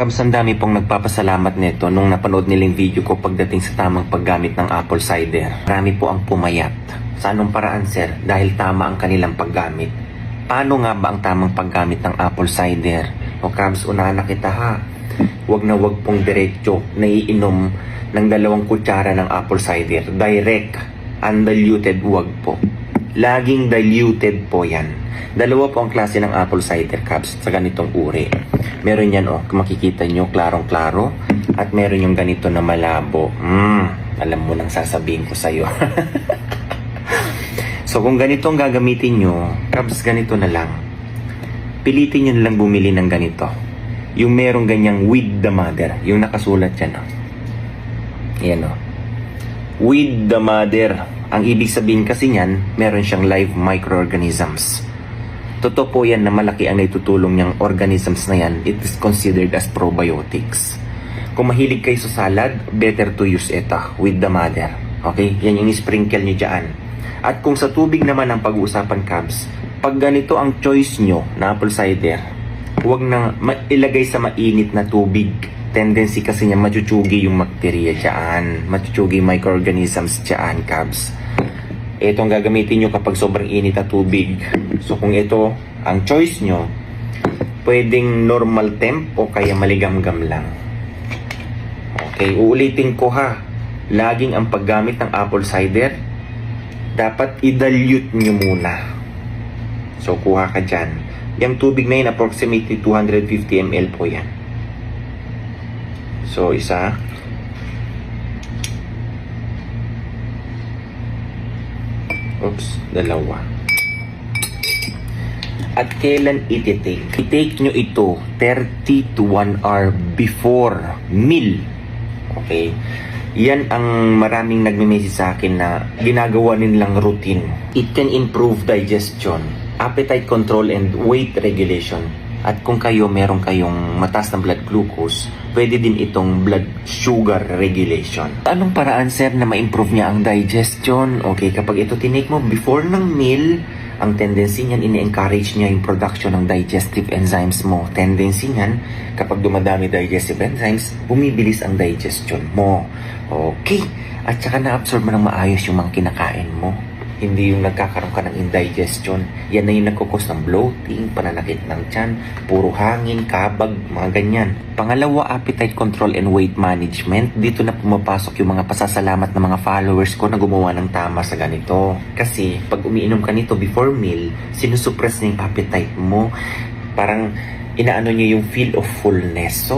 Kabs, ang dami pong nagpapasalamat nito nung napanood nilang video ko pagdating sa tamang paggamit ng apple cider. Marami po ang pumayat. Sa anong paraan, sir? Dahil tama ang kanilang paggamit. Paano nga ba ang tamang paggamit ng apple cider? O Kabs, unahan na kita ha. Huwag na huwag pong diretso na iinom ng 2 kutsara ng apple cider. Direct, undiluted, huwag po. Laging diluted po yan. 2 po ang klase ng apple cider, Kabs, sa ganitong uri. Meron yan, makikita nyo, klarong-klaro. At meron yung ganito na malabo. Alam mo nang sasabihin ko sa'yo. So, kung ganito ang gagamitin nyo, Kabs, ganito na lang. Pilitin nyo na lang bumili ng ganito. Yung merong ganyang with the mother. Yung nakasulat yan, Ayan, with the mother. Ang ibig sabihin kasi niyan, meron siyang live microorganisms. Totoo po yan na malaki ang naitutulong niyang organisms na yan. It is considered as probiotics. Kung mahilig kayo sa salad, better to use ito with the mother. Okay? Yan yung sprinkle niyo dyan. At kung sa tubig naman ang pag-uusapan, Kabs, pag ganito ang choice nyo na apple cider, huwag na ilagay sa mainit na tubig. Tendency kasi niya machuchugi yung bakterya dyan. Machuchugi yung microorganisms dyan, Kabs. Ito ang gagamitin nyo kapag sobrang init na tubig. So kung ito ang choice nyo, pwedeng normal temp o kaya maligamgam lang. Okay, uulitin ko ha. Laging ang paggamit ng apple cider, dapat i-dilute nyo muna. So kuha ka dyan. Yung tubig na yun, approximately 250 ml po yan. So isa. Oops, 2. At kailan iti-take? I-take nyo ito 30 to 1 hour before meal. Okay? Yan ang maraming nagme-message sa akin na ginagawa nilang routine. It can improve digestion, appetite control, and weight regulation. At kung meron kayong mataas na blood glucose, pwede din itong blood sugar regulation. Anong paraan, sir, na ma-improve niya ang digestion? Okay, kapag ito tinake mo before ng meal, ang tendency niyan, ini-encourage niya yung production ng digestive enzymes mo. Tendency niyan, kapag dumadami digestive enzymes, bumibilis ang digestion mo. Okay, at saka na-absorb mo ng maayos yung mga kinakain mo. Hindi yung nagkakaroon ka ng indigestion. Yan na yung nagkukos ng bloating, pananakit ng tiyan, puro hangin, kabag, mga ganyan. Pangalawa, appetite control and weight management. Dito na pumapasok yung mga pasasalamat ng mga followers ko na gumawa ng tama sa ganito. Kasi pag umiinom ka nito before meal, sinusuppress niya yung appetite mo. Parang inaano niya yung feel of fullness. So,